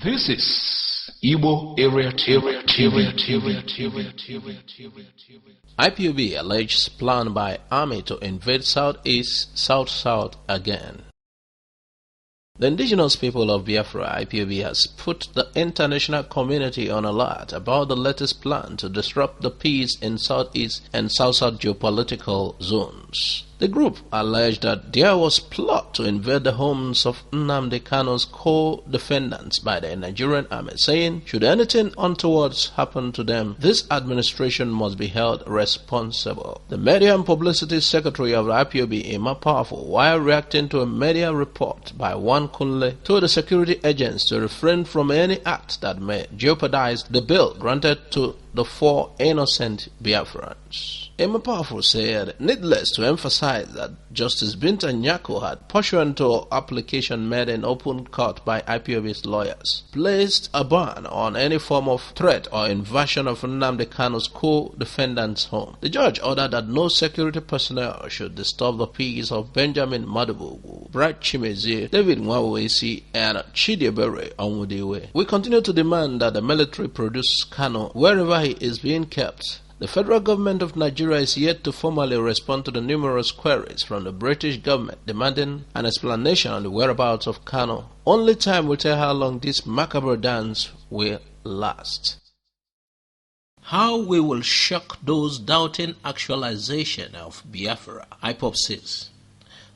This is Igbo Area TV. IPOB alleges plan by army to invade Southeast, South again. The indigenous people of Biafra, IPOB, has put the international community on alert about the latest plan to disrupt the peace in Southeast and South geopolitical zones. The group alleged that there was plot to invade the homes of Nnamdi Kanu's co-defendants by the Nigerian army, saying should anything untoward happen to them, this administration must be held responsible. The Media and Publicity Secretary of the IPOB, Ipob, while reacting to a media report by one Kunle, told the security agents to refrain from any act that may jeopardize the bail granted to the 4 innocent Biafrans. Ipob said, needless to emphasize that Justice Binta Nyako had, pursuant to application made in open court by IPOB's lawyers, placed a ban on any form of threat or invasion of Nnamdi Kanu's co-defendant's home. The judge ordered that no security personnel should disturb the peace of Benjamin Madubugu, Bright Chimezie, David Nwawesi, and Chidiebere Onwudiwe. We continue to demand that the military produce Kanu wherever he is being kept. The federal government of Nigeria is yet to formally respond to the numerous queries from the British government demanding an explanation on the whereabouts of Kanu. Only time will tell how long this macabre dance will last. How we will shock those doubting actualization of Biafra, Ipob says.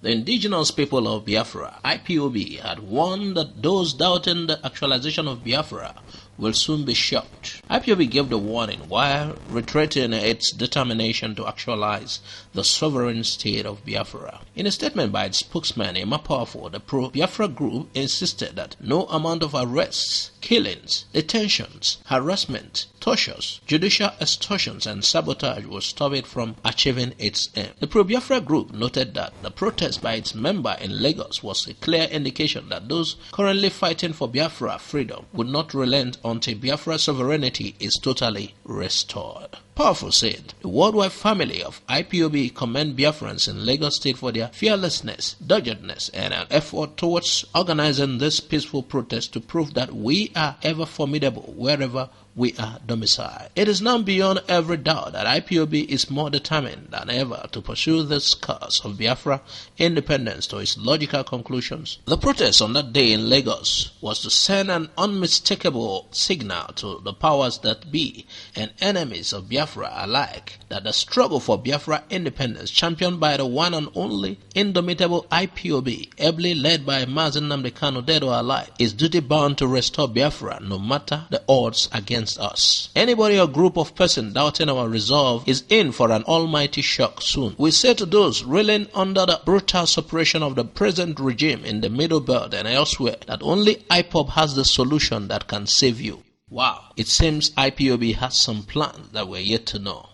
The indigenous people of Biafra, IPOB, had warned that those doubting the actualization of Biafra will soon be shocked. IPOB gave the warning while reiterating its determination to actualize the sovereign state of Biafra. In a statement by its spokesman, Ipob, the pro-Biafra group insisted that no amount of arrests, killings, detentions, harassment, tortures, judicial extortions, and sabotage will stop it from achieving its aim. The pro-Biafra group noted that the protest by its member in Lagos was a clear indication that those currently fighting for Biafra freedom would not relent until Biafra sovereignty is totally restored. Powerful said, the worldwide family of IPOB commend Biafrans in Lagos State for their fearlessness, doggedness, and an effort towards organizing this peaceful protest to prove that we are ever formidable wherever we are domiciled. It is now beyond every doubt that IPOB is more determined than ever to pursue this cause of Biafra independence to its logical conclusions. The protest on that day in Lagos was to send an unmistakable signal to the powers that be and enemies of Biafra alike that the struggle for Biafra independence, championed by the one and only indomitable IPOB, ably led by Mazi Nnamdi Kanu dead or alive, is duty bound to restore Biafra no matter the odds against us. Anybody or group of persons doubting our resolve is in for an almighty shock soon. We say to those reeling under the brutal suppression of the present regime in the Middle Belt and elsewhere that only Ipob has the solution that can save you. Wow, it seems IPOB has some plans that we're yet to know.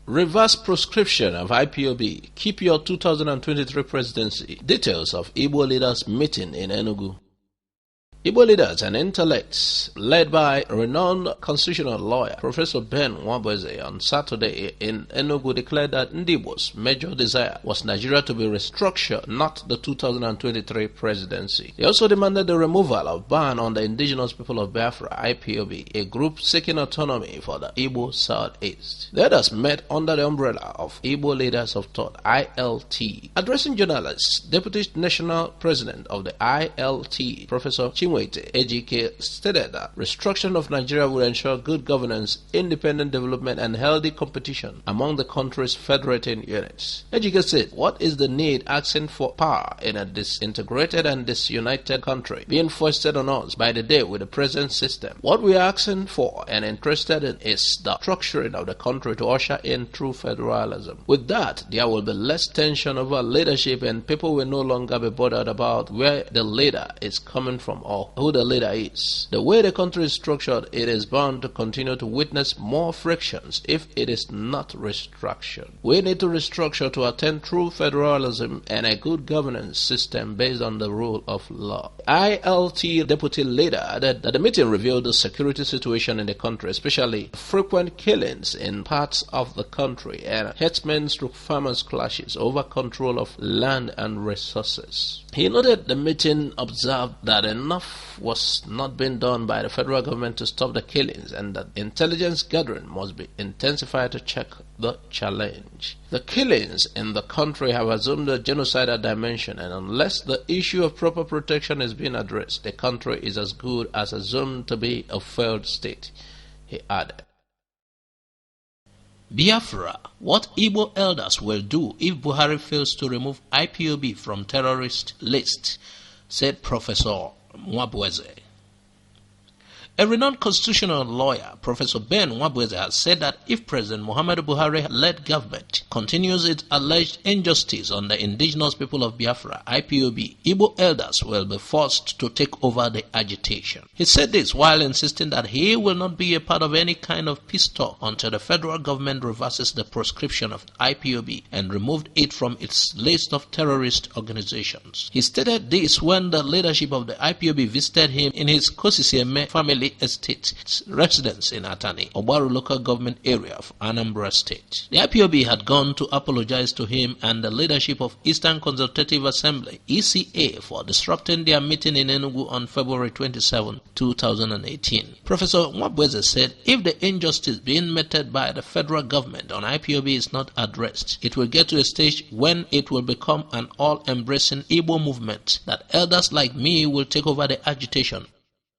Reverse proscription of IPOB. Keep your 2023 presidency. Details of Igbo leaders meeting in Enugu. Igbo leaders and intellects, led by renowned constitutional lawyer Professor Ben Nwabeze, on Saturday in Enugu declared that Ndibo's major desire was Nigeria to be restructured, not the 2023 presidency. They also demanded the removal of ban on the indigenous people of Biafra, IPOB, a group seeking autonomy for the Igbo Southeast. The others met under the umbrella of Igbo Leaders of Thought, ILT. Addressing journalists, Deputy National President of the ILT, Professor Chinwe Ejike, stated that restructuring of Nigeria will ensure good governance, independent development, and healthy competition among the country's federating units. Ejike said, what is the need asking for power in a disintegrated and disunited country being foisted on us by the day with the present system? What we are asking for and interested in is the structuring of the country to usher in true federalism. With that, there will be less tension over leadership and people will no longer be bothered about where the leader is coming from or who the leader is. The way the country is structured, it is bound to continue to witness more frictions if it is not restructured. We need to restructure to attain true federalism and a good governance system based on the rule of law. ILT deputy leader added that the meeting revealed the security situation in the country, especially frequent killings in parts of the country and herdsmen/farmers clashes over control of land and resources. He noted the meeting observed that enough enough was not being done by the federal government to stop the killings, and that intelligence gathering must be intensified to check the challenge. The killings in the country have assumed a genocidal dimension, and unless the issue of proper protection is being addressed, the country is as good as assumed to be a failed state, he added. Biafra, what Igbo elders will do if Buhari fails to remove IPOB from terrorist list, said Professor Nwabweze. A renowned constitutional lawyer, Professor Ben Nwabweze, has said that if President Muhammadu Buhari-led government continues its alleged injustice on the indigenous people of Biafra, IPOB, Igbo elders will be forced to take over the agitation. He said this while insisting that he will not be a part of any kind of peace talk until the federal government reverses the proscription of IPOB and removed it from its list of terrorist organizations. He stated this when the leadership of the IPOB visited him in his Kosisieme family estate residence in Atani, Obaru local government area of Anambra State. The IPOB had gone to apologize to him and the leadership of Eastern Consultative Assembly, ECA, for disrupting their meeting in Enugu on February 27, 2018. Professor Nwabweze said if the injustice being meted by the federal government on IPOB is not addressed, it will get to a stage when it will become an all-embracing Igbo movement, that elders like me will take over the agitation.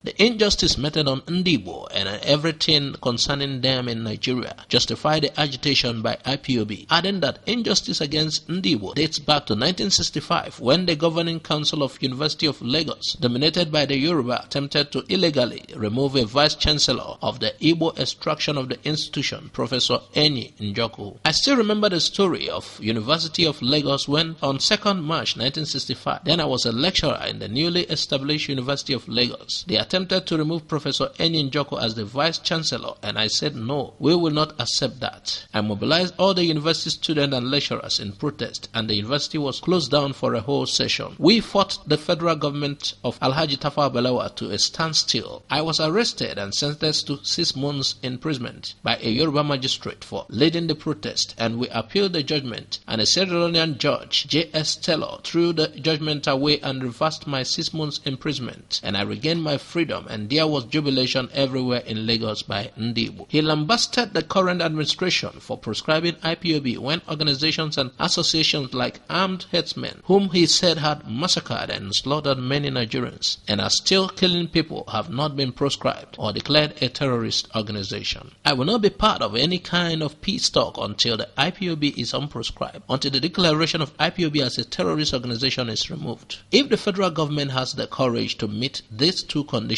The injustice meted on Ndibo and everything concerning them in Nigeria justify the agitation by IPOB, adding that injustice against Ndibo dates back to 1965 when the governing council of University of Lagos, dominated by the Yoruba, attempted to illegally remove a vice-chancellor of the Igbo extraction of the institution, Professor Enyi Njoku. I still remember the story of University of Lagos when on 2nd March 1965, then I was a lecturer in the newly established University of Lagos. They attempted to remove Professor Enyi Njoku as the vice-chancellor, and I said no, we will not accept that. I mobilized all the university students and lecturers in protest, and the university was closed down for a whole session. We fought the federal government of Alhaji Tafawa Balewa to a standstill. I was arrested and sentenced to 6 months imprisonment by a Yoruba magistrate for leading the protest, and we appealed the judgment, and a Sierra Leonean judge, J.S. Taylor, threw the judgment away and reversed my 6 months imprisonment, and I regained my freedom, and there was jubilation everywhere in Lagos by Ndibo. He lambasted the current administration for proscribing IPOB when organizations and associations like armed headsmen, whom he said had massacred and slaughtered many Nigerians and are still killing people, have not been proscribed or declared a terrorist organization. I will not be part of any kind of peace talk until the IPOB is unproscribed, until the declaration of IPOB as a terrorist organization is removed. If the federal government has the courage to meet these two conditions,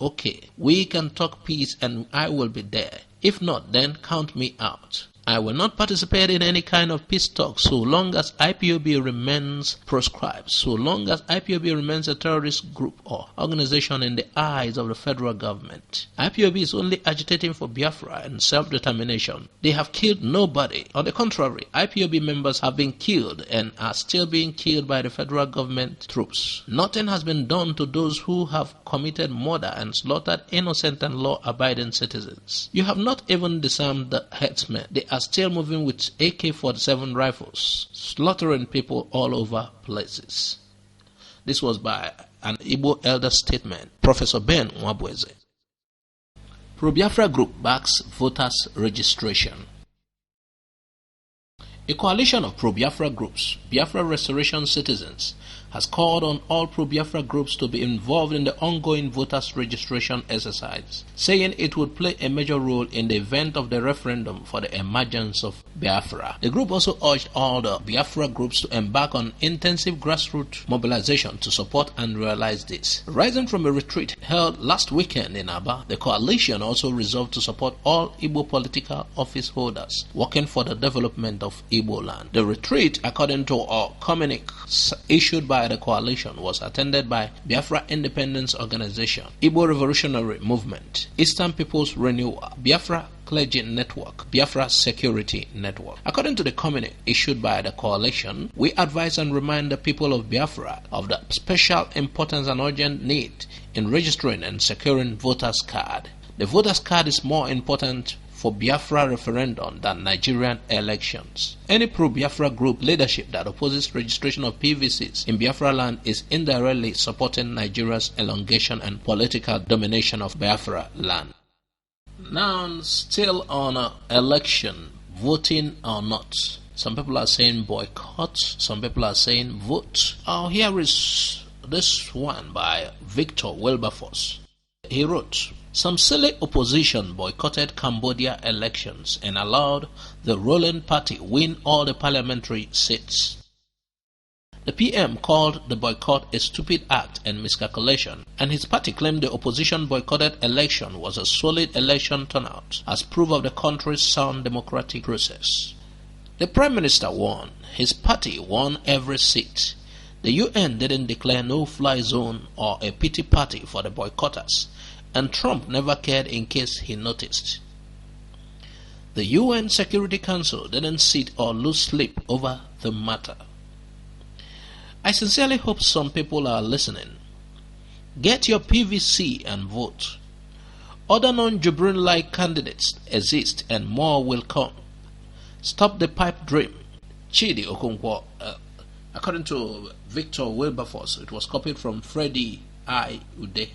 okay, we can talk peace and I will be there. If not, then count me out. I will not participate in any kind of peace talk so long as IPOB remains proscribed, so long as IPOB remains a terrorist group or organization in the eyes of the federal government. IPOB is only agitating for Biafra and self-determination. They have killed nobody. On the contrary, IPOB members have been killed and are still being killed by the federal government troops. Nothing has been done to those who have committed murder and slaughtered innocent and law-abiding citizens. You have not even disarmed the headsmen. They are still moving with AK-47 rifles, slaughtering people all over places. This was by an Igbo elder statement, Professor Ben Nwabweze. Pro-Biafra Group backs voters registration. A coalition of pro-Biafra groups, Biafra Restoration Citizens, has called on all pro-Biafra groups to be involved in the ongoing voters registration exercise, saying it would play a major role in the event of the referendum for the emergence of Biafra. The group also urged all the Biafra groups to embark on intensive grassroots mobilization to support and realize this. Rising from a retreat held last weekend in Aba, the coalition also resolved to support all Igbo political office holders working for the development of Igbo land. The retreat, according to a communique issued by the coalition, was attended by Biafra Independence Organization, Igbo Revolutionary Movement, Eastern People's Renewal, Biafra Clergy Network, Biafra Security Network. According to the communique issued by the coalition, we advise and remind the people of Biafra of the special importance and urgent need in registering and securing voters' card. The voters' card is more important for Biafra referendum than Nigerian elections. Any pro-Biafra group leadership that opposes registration of PVCs in Biafra land is indirectly supporting Nigeria's elongation and political domination of Biafra land. Now, still on election, voting or not. Some people are saying boycott, some people are saying vote. Here is this one by Victor Wilberforce. He wrote, "Some silly opposition boycotted Cambodia elections and allowed the ruling party win all the parliamentary seats. The PM called the boycott a stupid act and miscalculation, and his party claimed the opposition boycotted election was a solid election turnout as proof of the country's sound democratic process. The Prime Minister won. His party won every seat. The UN didn't declare no-fly zone or a pity party for the boycotters, and Trump never cared in case he noticed. The UN Security Council didn't sit or lose sleep over the matter. I sincerely hope some people are listening. Get your PVC and vote. Other non-Jibrin-like candidates exist and more will come. Stop the pipe dream." Chidi Okonkwo, according to Victor Wilberforce, it was copied from Freddie I. Ude.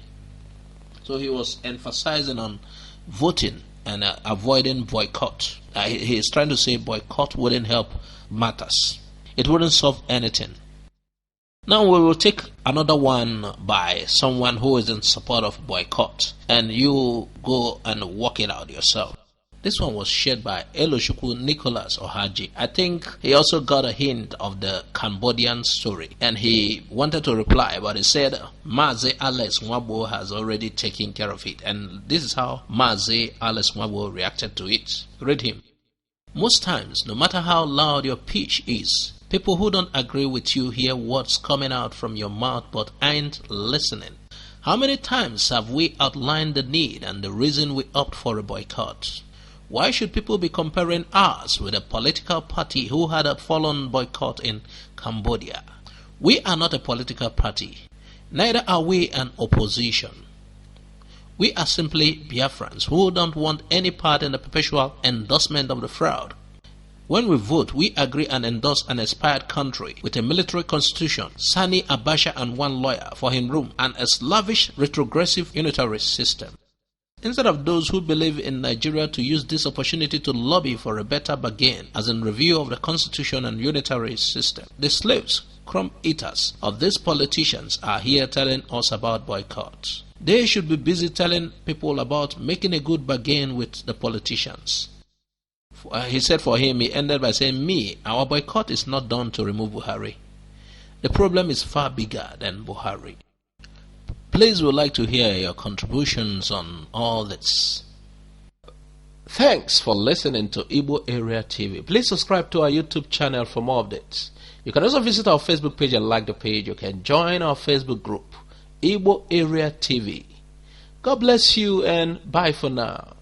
So he was emphasizing on voting and avoiding boycott. He is trying to say boycott wouldn't help matters. It wouldn't solve anything. Now we will take another one by someone who is in support of boycott, and you go and work it out yourself. This one was shared by Eloshuku Nicholas Ohaji. I think he also got a hint of the Cambodian story, and he wanted to reply, but he said Maze Alex Nwabo has already taken care of it, and this is how Maze Alex Nwabo reacted to it. Read him. "Most times, no matter how loud your pitch is, people who don't agree with you hear what's coming out from your mouth but ain't listening. How many times have we outlined the need and the reason we opt for a boycott? Why should people be comparing us with a political party who had a full-on boycott in Cambodia? We are not a political party. Neither are we an opposition. We are simply Biafrans who don't want any part in the perpetual endorsement of the fraud. When we vote, we agree and endorse an expired country with a military constitution, Sani Abacha and one lawyer for him room, and a slavish retrogressive unitarist system. Instead of those who believe in Nigeria to use this opportunity to lobby for a better bargain, as in review of the constitution and unitary system, the slaves, crumb eaters of these politicians are here telling us about boycott. They should be busy telling people about making a good bargain with the politicians." He said for him, he ended by saying, our boycott is not done to remove Buhari. The problem is far bigger than Buhari. Please, would like to hear your contributions on all this. Thanks for listening to Igbo Area TV. Please subscribe to our YouTube channel for more updates. You can also visit our Facebook page and like the page. You can join our Facebook group, Igbo Area TV. God bless you and bye for now.